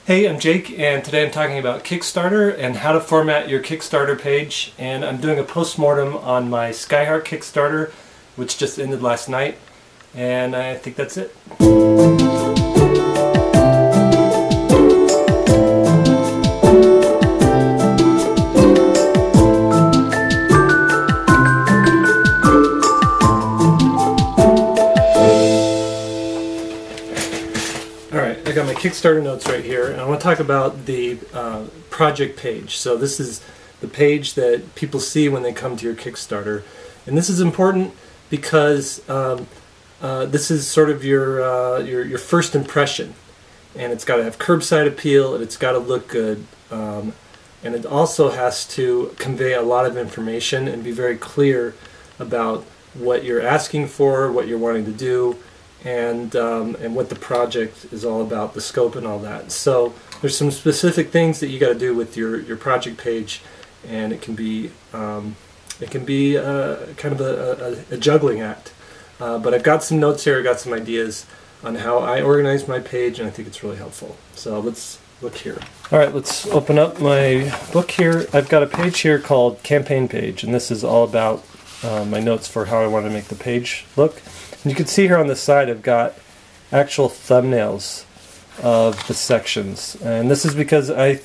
Hey, I'm Jake, and today I'm talking about Kickstarter and how to format your Kickstarter page. And I'm doing a post-mortem on my Skyheart Kickstarter, which just ended last night. And I think that's it. Alright, I got my Kickstarter notes right here, and I want to talk about the project page. So this is the page that people see when they come to your Kickstarter. And this is important because this is sort of your first impression. And it's got to have curbside appeal, and it's got to look good. And it also has to convey a lot of information and be very clear about what you're asking for, what you're wanting to do, and what the project is all about, the scope and all that. So there's some specific things that you got to do with your project page, and it can be kind of a juggling act. But I've got some notes here, I've got some ideas on how I organize my page, and I think it's really helpful. So let's look here. Alright, let's open up my book here. I've got a page here called Campaign Page, and this is all about my notes for how I want to make the page look. And you can see here on the side I've got actual thumbnails of the sections. And this is because I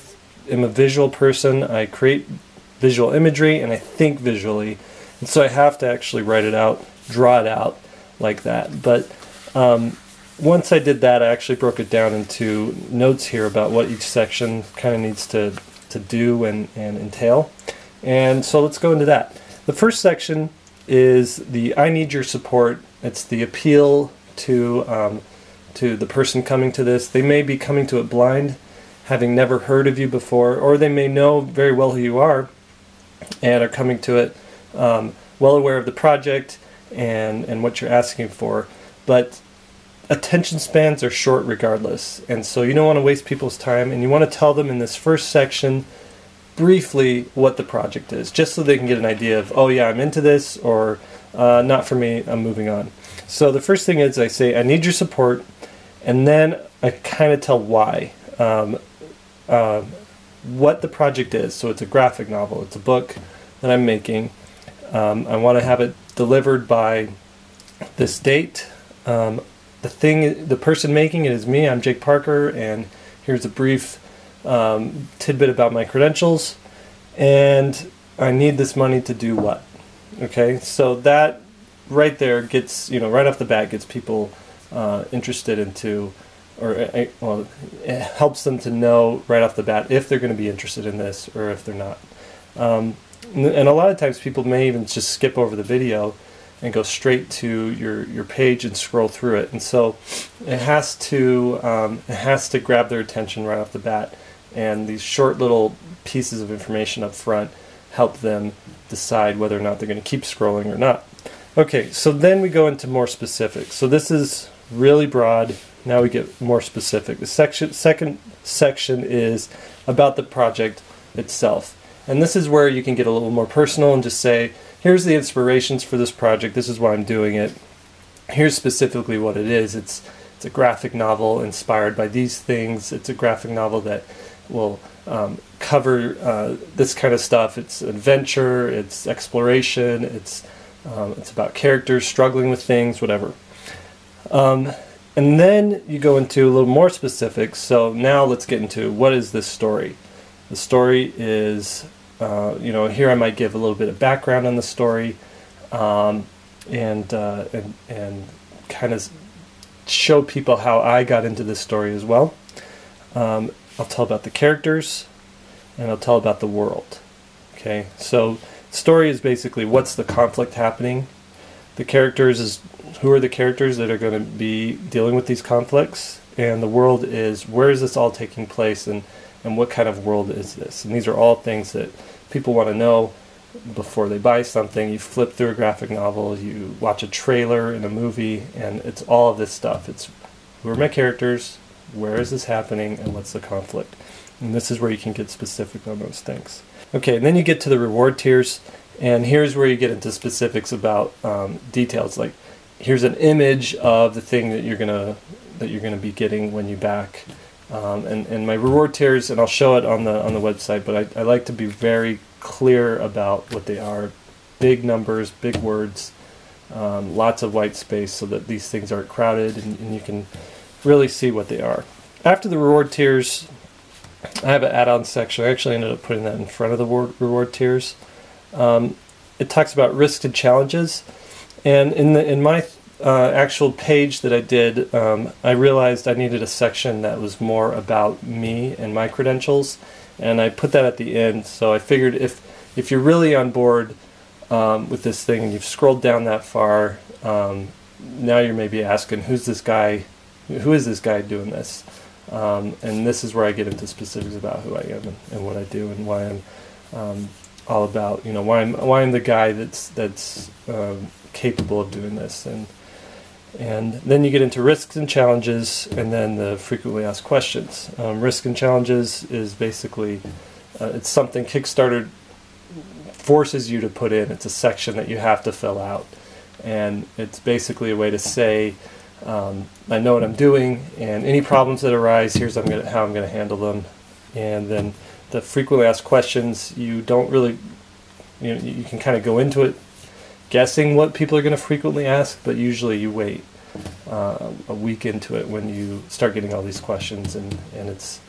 am a visual person. I create visual imagery and I think visually. And so I have to actually write it out, draw it out like that. But once I did that, I actually broke it down into notes here about what each section kind of needs to do and entail. And so let's go into that. The first section is the I need your support. It's the appeal to the person coming to this. They may be coming to it blind, having never heard of you before, or they may know very well who you are and are coming to it well aware of the project and what you're asking for. But attention spans are short regardless, and so you don't want to waste people's time, and you want to tell them in this first section briefly what the project is, just so they can get an idea of, oh yeah, I'm into this, or not for me, I'm moving on. So the first thing is I say, I need your support, and then I kind of tell why, what the project is. So it's a graphic novel, it's a book that I'm making. I want to have it delivered by this date. The person making it is me, I'm Jake Parker, and here's a brief tidbit about my credentials, and I need this money to do what? Okay, so that right there gets, right off the bat, gets people interested into, or well, it helps them to know right off the bat if they're going to be interested in this or if they're not. And a lot of times people may even just skip over the video and go straight to your page and scroll through it, and so it has to grab their attention right off the bat. And these short little pieces of information up front help them decide whether or not they're going to keep scrolling or not. Okay, so then we go into more specifics. So this is really broad. Now we get more specific. The second section is about the project itself. And this is where you can get a little more personal and just say, here's the inspirations for this project. This is why I'm doing it. Here's specifically what it is. It's a graphic novel inspired by these things. It's a graphic novel that will cover this kind of stuff. It's adventure, it's exploration, it's about characters struggling with things, whatever. And then you go into a little more specifics. So now let's get into, what is this story? The story is, here I might give a little bit of background on the story, and kind of show people how I got into this story as well. I'll tell about the characters, and I'll tell about the world. Okay, so story is basically what's the conflict happening. The characters is who are the characters that are going to be dealing with these conflicts, and the world is where is this all taking place, and what kind of world is this. And these are all things that people want to know before they buy something. You flip through a graphic novel, you watch a trailer in a movie, and it's all of this stuff. It's who are my characters, where is this happening, and what's the conflict. And this is where you can get specific on those things. Okay, and then you get to the reward tiers, and here's where you get into specifics about details. Like, here's an image of the thing that you're gonna be getting when you back, And my reward tiers, and I'll show it on the website, but I like to be very clear about what they are. Big numbers, big words, lots of white space so that these things aren't crowded and you can really see what they are. After the reward tiers, I have an add-on section. I actually ended up putting that in front of the reward tiers. It talks about risks and challenges, and in my actual page that I did, I realized I needed a section that was more about me and my credentials, and I put that at the end. So I figured if you're really on board with this thing and you've scrolled down that far, now you're maybe asking, who is this guy doing this? And this is where I get into specifics about who I am and what I do and why I'm all about, why I'm the guy that's capable of doing this. And then you get into risks and challenges, and then the frequently asked questions. Risk and challenges is basically it's something Kickstarter forces you to put in. It's a section that you have to fill out, and it's basically a way to say, I know what I'm doing, and any problems that arise, here's how I'm going to handle them. And then the frequently asked questions, you don't really, you can kind of go into it guessing what people are going to frequently ask, but usually you wait a week into it when you start getting all these questions, and it's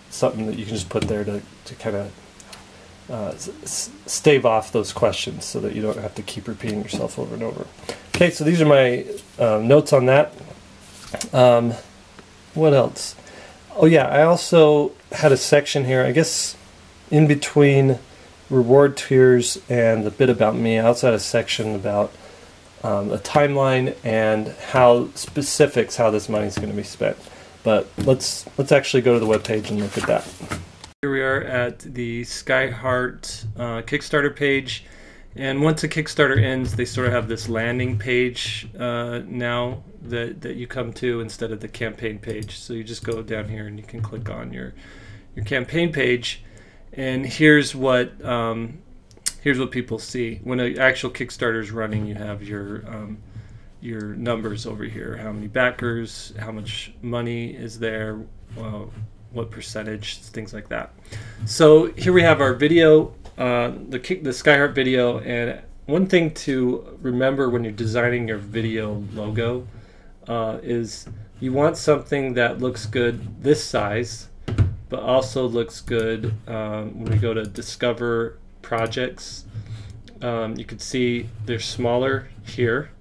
something that you can just put there to kind of stave off those questions so that you don't have to keep repeating yourself over and over. Okay, so these are my notes on that. What else? Oh yeah, I also had a section here, I guess in between reward tiers and the bit about me. I also had a section about a timeline and how this money is going to be spent. But let's actually go to the webpage and look at that. Here we are at the Skyheart Kickstarter page, and once a Kickstarter ends, they sort of have this landing page now that you come to instead of the campaign page. So you just go down here and you can click on your campaign page, and here's what people see when an actual Kickstarter is running. You have your numbers over here, how many backers, how much money is there, what percentage, things like that. So here we have our video, the Skyheart video, and one thing to remember when you're designing your video logo is you want something that looks good this size, but also looks good when we go to Discover Projects. You can see they're smaller here,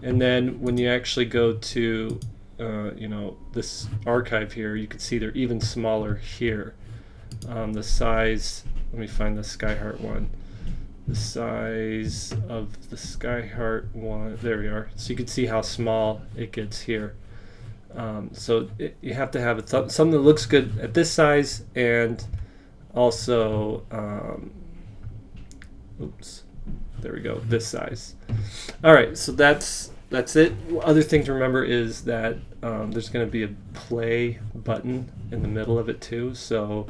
and then when you actually go to this archive here, you can see they're even smaller here. The size, let me find the Skyheart one. The size of the Skyheart one, there we are. So you can see how small it gets here. So you have to have something that looks good at this size, and also, oops, there we go, this size. All right, so that's it. Other thing to remember is that there's going to be a play button in the middle of it too, so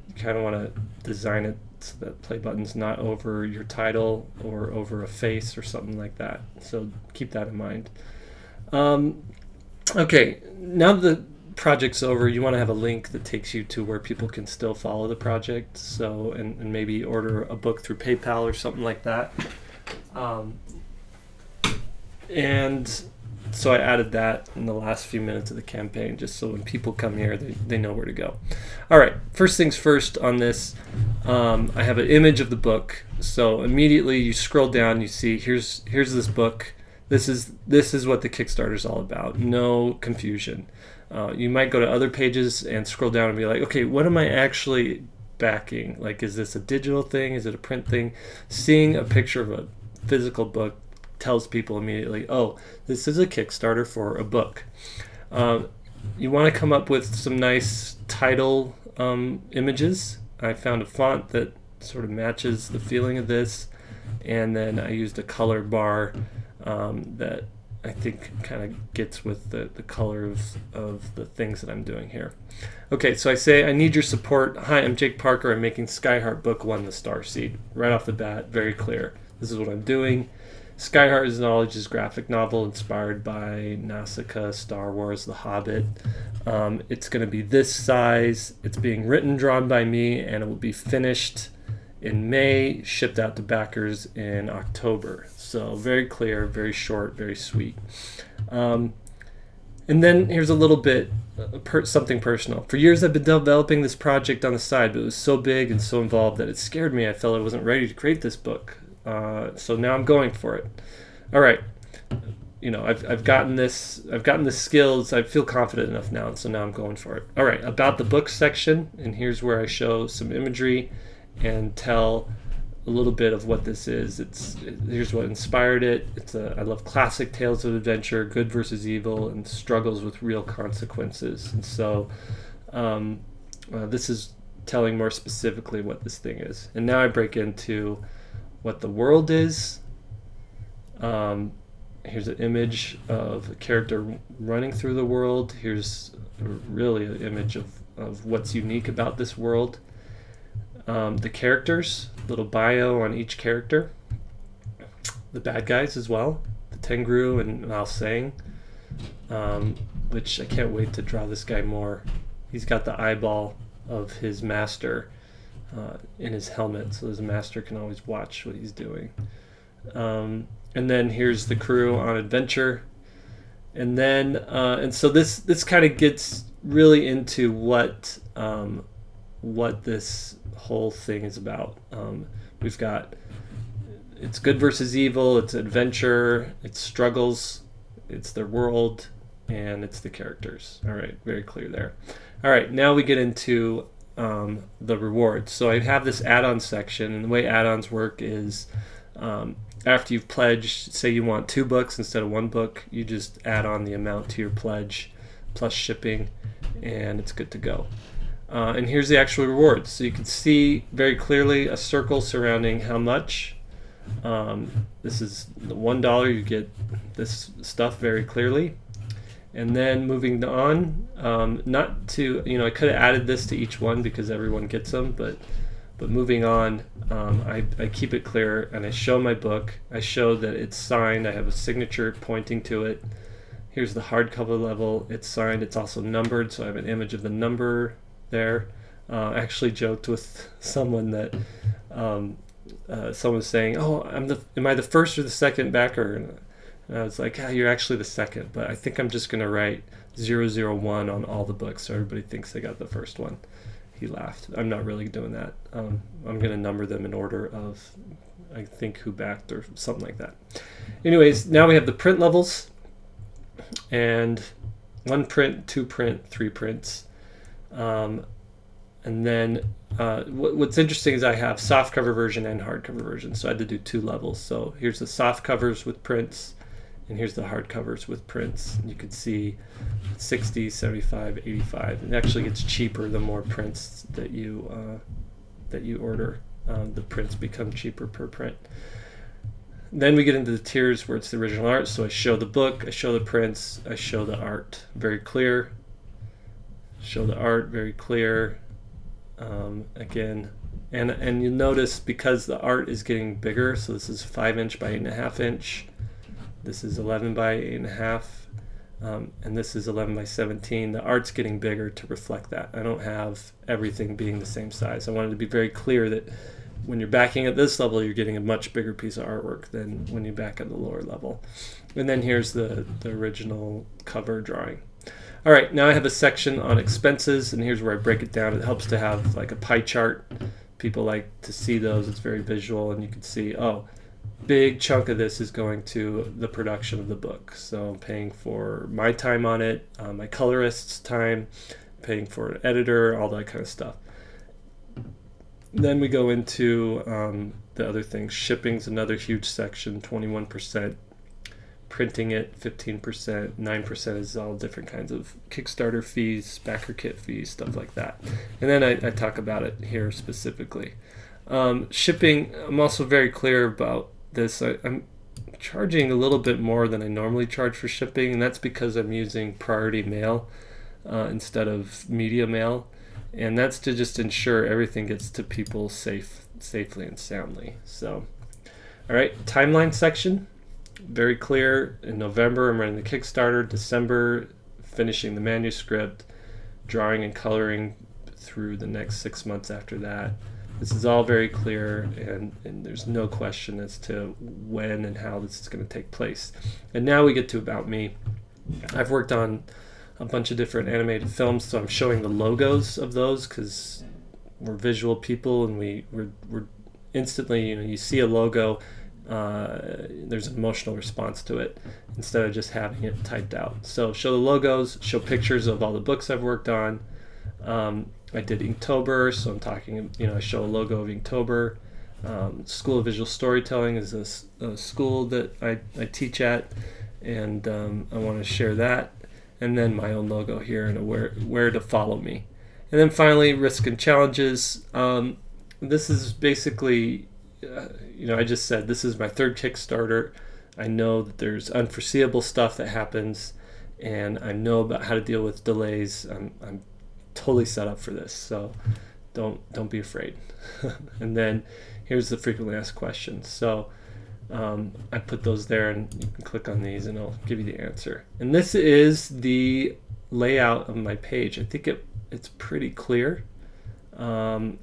you kind of want to design it so that play button's not over your title or over a face or something like that. So keep that in mind. Okay, now that the project's over, you want to have a link that takes you to where people can still follow the project. So and maybe order a book through PayPal or something like that. And so I added that in the last few minutes of the campaign, just so when people come here, they know where to go. All right, first things first on this, I have an image of the book. So immediately you scroll down, you see here's this book. This is what the Kickstarter is all about. No confusion. You might go to other pages and scroll down and be like, okay, what am I actually backing? Like, is this a digital thing? Is it a print thing? Seeing a picture of a physical book tells people immediately, oh, this is a Kickstarter for a book. You want to come up with some nice title images. I found a font that sort of matches the feeling of this, and then I used a color bar that I think kind of gets with the color of the things that I'm doing here. Okay, so I say, I need your support. Hi, I'm Jake Parker. I'm making Skyheart Book 1, The Starseed. Right off the bat, very clear. This is what I'm doing. Sky Heart Knowledge is a graphic novel inspired by Nausicaa, Star Wars, The Hobbit. It's going to be this size. It's being written, drawn by me, and it will be finished in May, shipped out to backers in October. So very clear, very short, very sweet. And then here's a little bit something personal. For years I've been developing this project on the side, but it was so big and so involved that it scared me. I felt I wasn't ready to create this book. So now I'm going for it. All right, you know, I've gotten this. I've gotten the skills. I feel confident enough now, and so now I'm going for it. All right, about the book section, and here's where I show some imagery and tell a little bit of what this is. Here's what inspired it. I love classic tales of adventure, good versus evil, and struggles with real consequences. And so this is telling more specifically what this thing is. And now I break into what the world is. Here's an image of a character running through the world. Here's really an image of what's unique about this world. The characters, little bio on each character. The bad guys as well, the Tengu and Mao Sang, which I can't wait to draw this guy more. He's got the eyeball of his master in his helmet, so his master can always watch what he's doing. And then here's the crew on adventure, and then and so this kind of gets really into what this whole thing is about. We've got, it's good versus evil, it's adventure, it's struggles, it's their world, and it's the characters. All right, very clear there. All right, now we get into the rewards. So I have this add-on section, and the way add-ons work is after you've pledged, say you want 2 books instead of 1 book, you just add on the amount to your pledge plus shipping, and it's good to go. And here's the actual rewards. So you can see very clearly a circle surrounding how much. This is the $1, you get this stuff very clearly. And then moving on, not to, you know, I could have added this to each one because everyone gets them, but moving on, I keep it clear and I show my book. I show that it's signed. I have a signature pointing to it. Here's the hardcover level. It's signed. It's also numbered, so I have an image of the number there. I actually joked with someone that someone was saying, "Oh, am I the first or the second backer?" And I was like, "You're actually the second, but I think I'm just going to write 001 on all the books so everybody thinks they got the first one." He laughed. I'm not really doing that. I'm going to number them in order of, I think, who backed or something like that. Anyways, now we have the print levels, and 1 print, 2 print, 3 prints. And then what's interesting is I have softcover version and hardcover version, so I had to do 2 levels. So here's the soft covers with prints, and here's the hardcovers with prints. You can see 60, 75, 85. It actually gets cheaper the more prints that you order. The prints become cheaper per print. Then we get into the tiers where it's the original art. So I show the book, I show the prints, I show the art. Very clear. Show the art, very clear. Again, and you'll notice because the art is getting bigger, so this is 5" by 8.5". This is 11 by 8.5, and this is 11 by 17. The art's getting bigger to reflect that. I don't have everything being the same size. I wanted to be very clear that when you're backing at this level, you're getting a much bigger piece of artwork than when you back at the lower level. And then here's the original cover drawing. All right, now I have a section on expenses, and here's where I break it down. It helps to have like a pie chart. People like to see those. It's very visual, and you can see, oh, big chunk of this is going to the production of the book. So I'm paying for my time on it, my colorist's time, paying for an editor, all that kind of stuff. Then we go into the other things. Shipping's another huge section, 21%. Printing it, 15%. 9% is all different kinds of Kickstarter fees, backer kit fees, stuff like that. And then I talk about it here specifically. Shipping, I'm also very clear about this. I'm charging a little bit more than I normally charge for shipping, and that's because I'm using priority mail instead of media mail, and that's to just ensure everything gets to people safely and soundly. So, all right, timeline section. very clear. In November, I'm running the Kickstarter. December, finishing the manuscript, drawing and coloring through the next 6 months after that. This is all very clear, and there's no question as to when and how this is going to take place. And now we get to About Me. I've worked on a bunch of different animated films, so I'm showing the logos of those because we're visual people, and we're instantly, you see a logo, there's an emotional response to it instead of just having it typed out. So show the logos, show pictures of all the books I've worked on. I did Inktober, so I'm talking, I show a logo of Inktober. School of Visual Storytelling is a school that I teach at, and I want to share that. And then my own logo here and where to follow me. And then finally, Risk and Challenges. This is basically, I just said this is my third Kickstarter. I know that there's unforeseeable stuff that happens, and I know about how to deal with delays. I'm totally set up for this, so don't be afraid. And then here's the frequently asked questions. So I put those there, and you can click on these and I'll give you the answer. And this is the layout of my page. I think it's pretty clear, and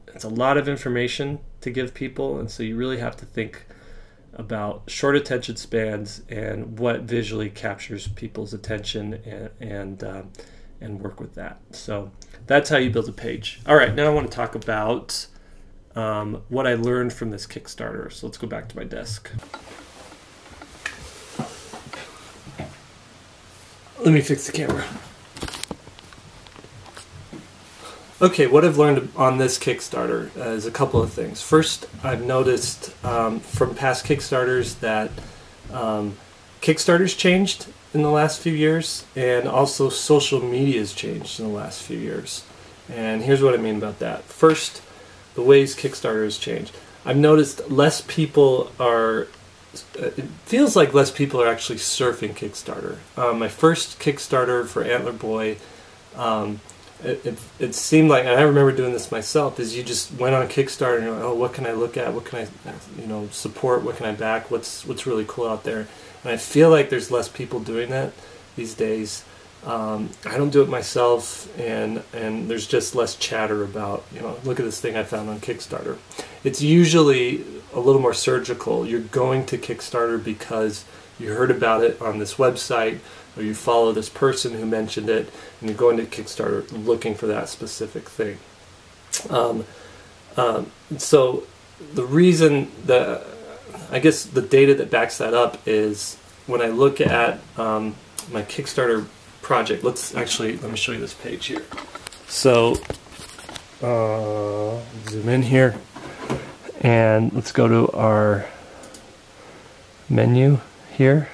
it's a lot of information to give people, and so you really have to think about short attention spans and what visually captures people's attention, and work with that. So that's how you build a page. All right, now I want to talk about what I learned from this Kickstarter. So let's go back to my desk. Let me fix the camera. Okay, what I've learned on this Kickstarter is a couple of things. First, I've noticed from past Kickstarters that Kickstarter's changed in the last few years, and also social media's changed in the last few years. And here's what I mean about that. First, the ways Kickstarter has changed. I've noticed less people are, it feels like less people are actually surfing Kickstarter. My first Kickstarter for Antler Boy, it seemed like, and I remember doing this myself, is you just went on Kickstarter and you're like, oh, what can I look at? What can I, support? What can I back? What's really cool out there? And I feel like there's less people doing that these days. I don't do it myself, and there's just less chatter about, look at this thing I found on Kickstarter. It's usually a little more surgical. You're going to Kickstarter because you heard about it on this website, or you follow this person who mentioned it, and you're going to Kickstarter looking for that specific thing. So the reason that, I guess the data that backs that up is when I look at my Kickstarter project. Let me show you this page here. So zoom in here, and let's go to our menu here.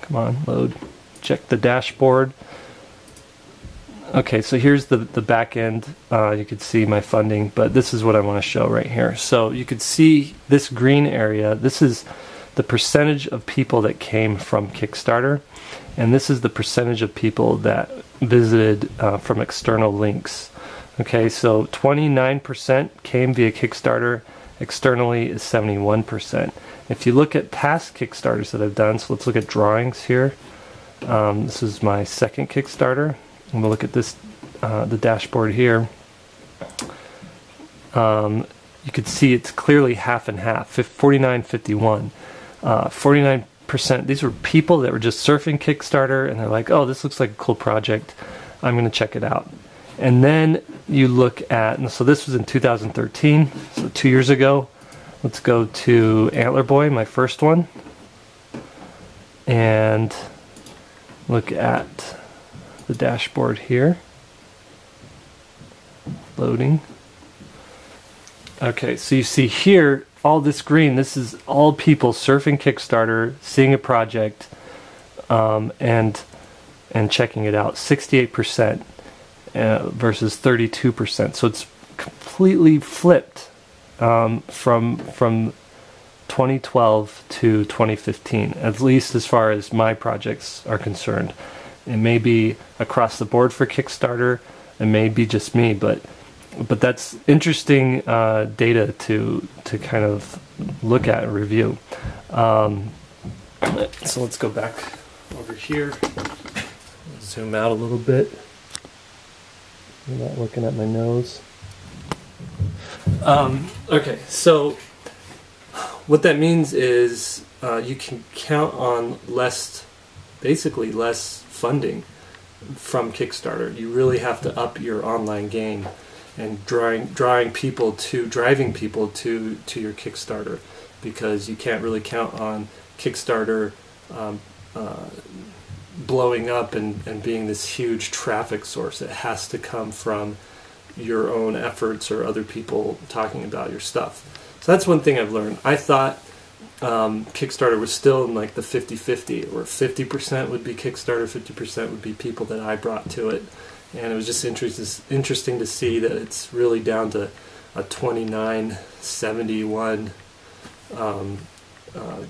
Come on, load. Check the dashboard. Okay, so here's the back end. You can see my funding, but this is what I want to show right here. So you could see this green area. This is the percentage of people that came from Kickstarter, and this is the percentage of people that visited from external links. Okay, so 29% came via Kickstarter. Externally is 71%. If you look at past Kickstarters that I've done, so let's look at drawings here. This is my second Kickstarter. And we'll look at this, the dashboard here. You could see it's clearly half and half, 49-51. 49%, these were people that were just surfing Kickstarter, and they're like, oh, this looks like a cool project. I'm going to check it out. And then you look at, and so this was in 2013, so 2 years ago. Let's go to Antler Boy, my first one, and look at the dashboard here. Loading. Okay, so you see here, all this green, this is all people surfing Kickstarter, seeing a project, and checking it out. 68% versus 32%. So it's completely flipped from 2012 to 2015, at least as far as my projects are concerned. It may be across the board for Kickstarter, it may be just me, but but that's interesting data to kind of look at and review. So let's go back over here, zoom out a little bit. I'm not looking at my nose. Okay, so what that means is you can count on basically less funding from Kickstarter. You really have to up your online game and driving people to your Kickstarter, because you can't really count on Kickstarter blowing up and being this huge traffic source. It has to come from your own efforts or other people talking about your stuff. So that's one thing I've learned. I thought Kickstarter was still in like the 50-50, or 50% would be Kickstarter, 50% would be people that I brought to it. And it was just interesting to see that it's really down to a 29-71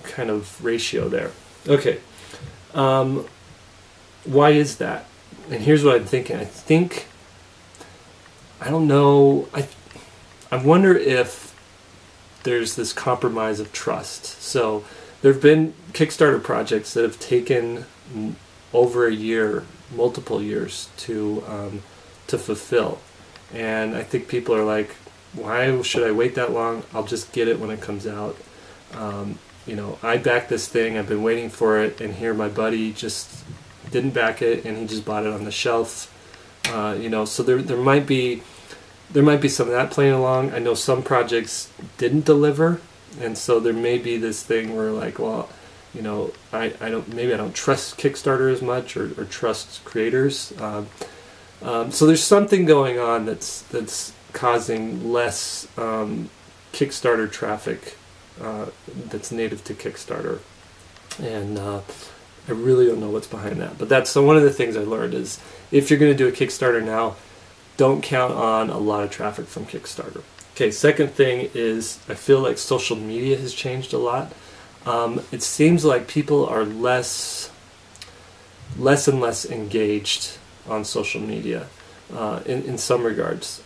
kind of ratio there. Okay. Why is that? And here's what I'm thinking. I don't know, I wonder if there's this compromise of trust. So there have been Kickstarter projects that have taken over a year, multiple years to fulfill. And I think people are like, why should I wait that long? I'll just get it when it comes out. You know, I backed this thing, I've been waiting for it, and here my buddy just didn't back it, and he just bought it on the shelf. You know, so there might be some of that playing along. I know some projects didn't deliver, and so there may be this thing where, like, well, you know, I don't trust Kickstarter as much, or trust creators. So there's something going on that's causing less Kickstarter traffic that's native to Kickstarter, and I really don't know what's behind that. But that's one of the things I learned is, if you're going to do a Kickstarter now, don't count on a lot of traffic from Kickstarter. Okay, second thing is, I feel like social media has changed a lot. It seems like people are less and less engaged on social media in some regards.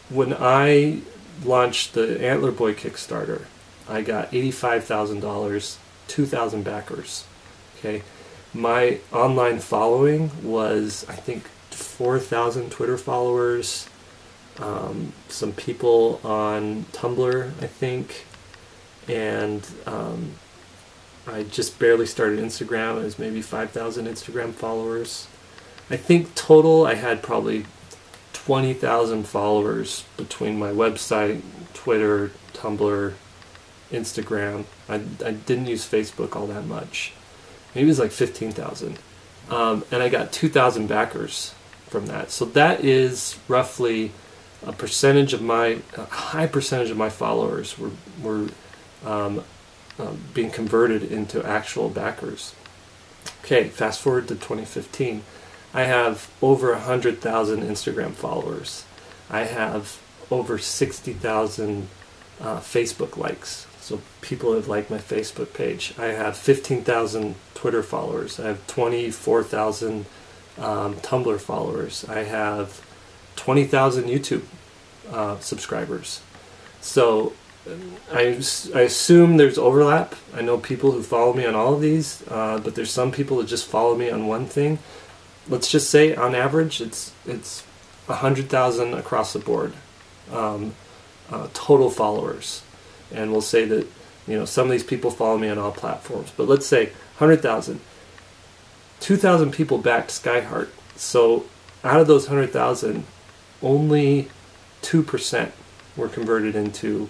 When I launched the Antler Boy Kickstarter, I got $85,000, 2,000 backers. Okay, my online following was, I think, 4,000 Twitter followers, some people on Tumblr, I think, and I just barely started Instagram. It was maybe 5,000 Instagram followers. I think total I had probably 20,000 followers between my website, Twitter, Tumblr, Instagram. I didn't use Facebook all that much. Maybe it was like 15,000. And I got 2,000 backers from that. So that is roughly a high percentage of my followers were being converted into actual backers. Okay, fast forward to 2015. I have over 100,000 Instagram followers. I have over 60,000 Facebook likes. So people have liked my Facebook page. I have 15,000 Twitter followers. I have 24,000 Tumblr followers. I have 20,000 YouTube subscribers. So I assume there's overlap. I know people who follow me on all of these, but there's some people that just follow me on one thing. Let's just say on average it's 100,000 across the board, total followers. And we'll say that, you know, some of these people follow me on all platforms. But let's say 100,000. 2,000 people backed Skyheart. So out of those 100,000, only 2% were converted into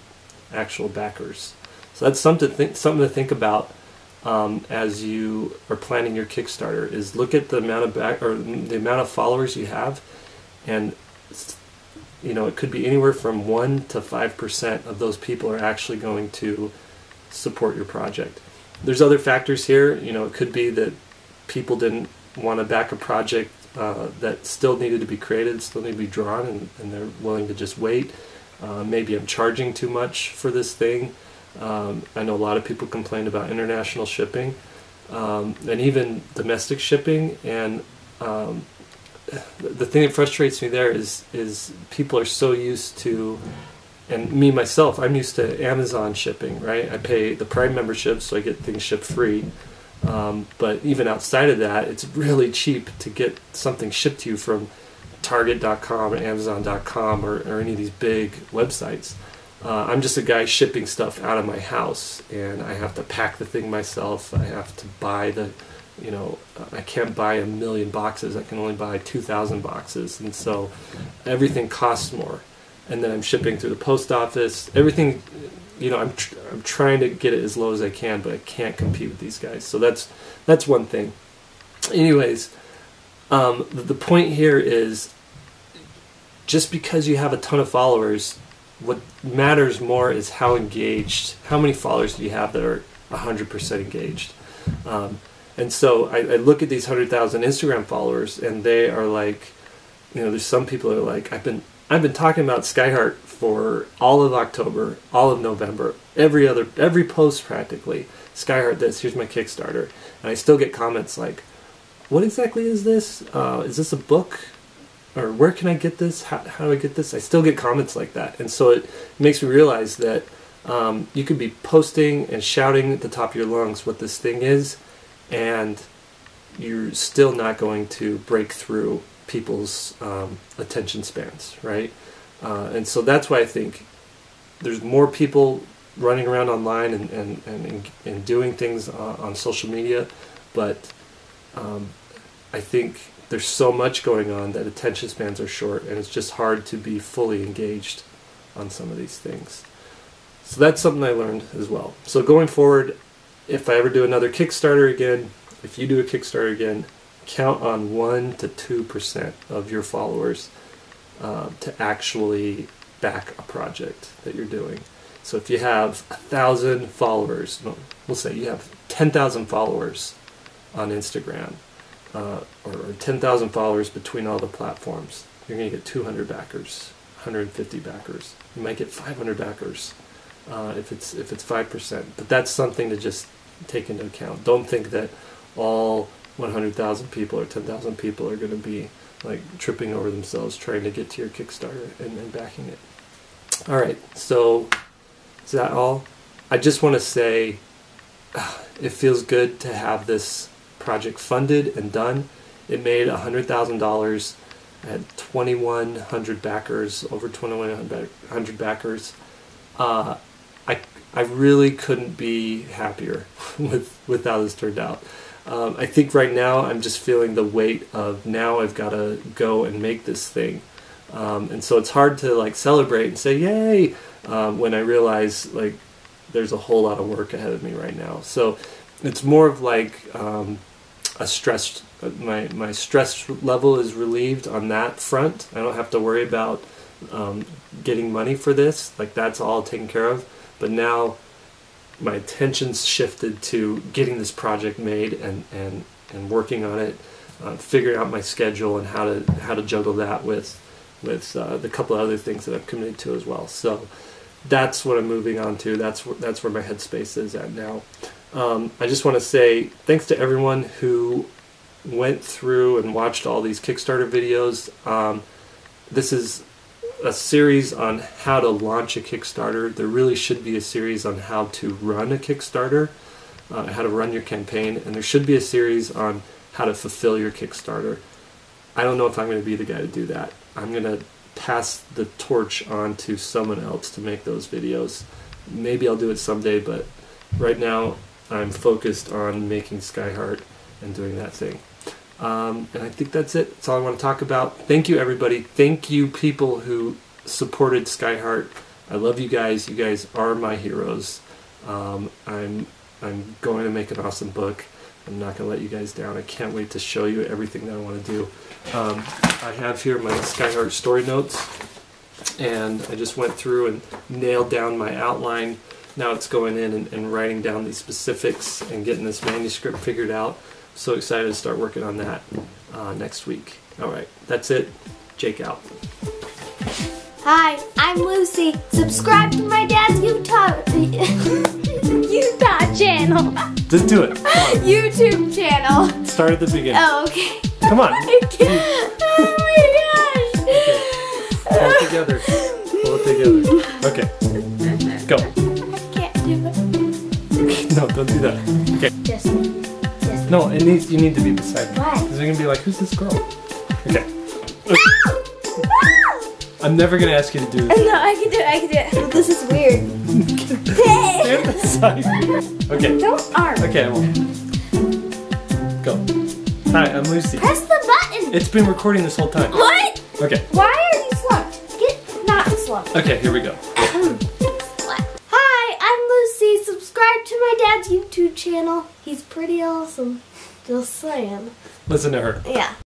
actual backers. So that's something to think about as you are planning your Kickstarter. Is look at the amount of followers you have, and you know, it could be anywhere from 1 to 5% of those people are actually going to support your project. There's other factors here. You know, it could be that people didn't want to back a project that still needed to be created, still needed to be drawn, and they're willing to just wait. Maybe I'm charging too much for this thing. I know a lot of people complain about international shipping, and even domestic shipping, and the thing that frustrates me there is people are so used to, and me myself, I'm used to Amazon shipping, right? I pay the Prime membership, so I get things shipped free. But even outside of that, it's really cheap to get something shipped to you from Target.com or Amazon.com or any of these big websites. I'm just a guy shipping stuff out of my house, and I have to pack the thing myself. I have to buy the, I can't buy 1,000,000 boxes. I can only buy 2,000 boxes, and so everything costs more. And then I'm shipping through the post office. Everything, I'm trying to get it as low as I can, but I can't compete with these guys. So that's one thing. Anyways, the point here is, just because you have a ton of followers, what matters more is how many followers do you have that are 100% engaged. And so I look at these 100,000 Instagram followers, and they are like, there's some people that are like, I've been talking about Skyheart for all of October, all of November, every post practically. Skyheart this, here's my Kickstarter. And I still get comments like, what exactly is this? Is this a book? Or where can I get this? How do I get this? I still get comments like that. And so it makes me realize that you could be posting and shouting at the top of your lungs what this thing is, and you're still not going to break through people's attention spans, right? And so that's why I think there's more people running around online and doing things on social media, but I think there's so much going on that attention spans are short, and it's just hard to be fully engaged on some of these things. So that's something I learned as well. So going forward, if I ever do another Kickstarter again, if you do a Kickstarter again, count on 1% to 2% of your followers to actually back a project that you're doing. So if you have 1,000 followers, we'll say you have 10,000 followers on Instagram, or 10,000 followers between all the platforms, you're going to get 200 backers, 150 backers. You might get 500 backers if it's 5%. But that's something to just take into account. Don't think that all 100,000 people or 10,000 people are going to be like tripping over themselves trying to get to your Kickstarter and backing it. All right, so is that all? I just want to say it feels good to have this project funded and done. It made $100,000. I had 2,100 backers, over 2,100 backers. I really couldn't be happier with how this turned out. I think right now I'm just feeling the weight of now I've got to go and make this thing. And so it's hard to like celebrate and say yay when I realize like there's a whole lot of work ahead of me right now. So it's more of like a stress. My stress level is relieved on that front. I don't have to worry about getting money for this. Like that's all taken care of. But now my attention's shifted to getting this project made and working on it, figuring out my schedule and how to juggle that with the couple of other things that I've committed to as well. So that's what I'm moving on to. That's where my headspace is at now. I just want to say thanks to everyone who went through and watched all these Kickstarter videos. This is a series on how to launch a Kickstarter. There really should be a series on how to run a Kickstarter, how to run your campaign, and there should be a series on how to fulfill your Kickstarter. I don't know if I'm going to be the guy to do that. I'm going to pass the torch on to someone else to make those videos. Maybe I'll do it someday, but right now I'm focused on making Skyheart and doing that thing. And I think that's it. That's all I want to talk about. Thank you, everybody. Thank you, people who supported Skyheart. I love you guys. You guys are my heroes. I'm going to make an awesome book. I'm not going to let you guys down. I can't wait to show you everything that I want to do. I have here my Skyheart story notes, and I just went through and nailed down my outline. Now it's going in and writing down these specifics and getting this manuscript figured out. So excited to start working on that next week. All right, that's it. Jake out. Hi, I'm Lucy. Subscribe to my dad's Utah channel. Just do it. YouTube channel. Start at the beginning. Oh, okay. Come on. I can't. together. Pull it together. Okay. Go. Can't do it. No, don't do that. Okay. Just. No, you need to be beside me. Why? Because they're gonna be like, who's this girl? Okay. I'm never gonna ask you to do this. No, I can do it. Well, this is weird. Stand beside me. Okay. Don't arm. Okay, I won't. Go. Hi, I'm Lucy. Press the button. It's been recording this whole time. What? Okay. Why are you slumped? Get not slumped. Okay, here we go. Hi, I'm Lucy. Subscribe to my dad's YouTube channel. He's pretty awesome. Just saying. Listen to her. Yeah.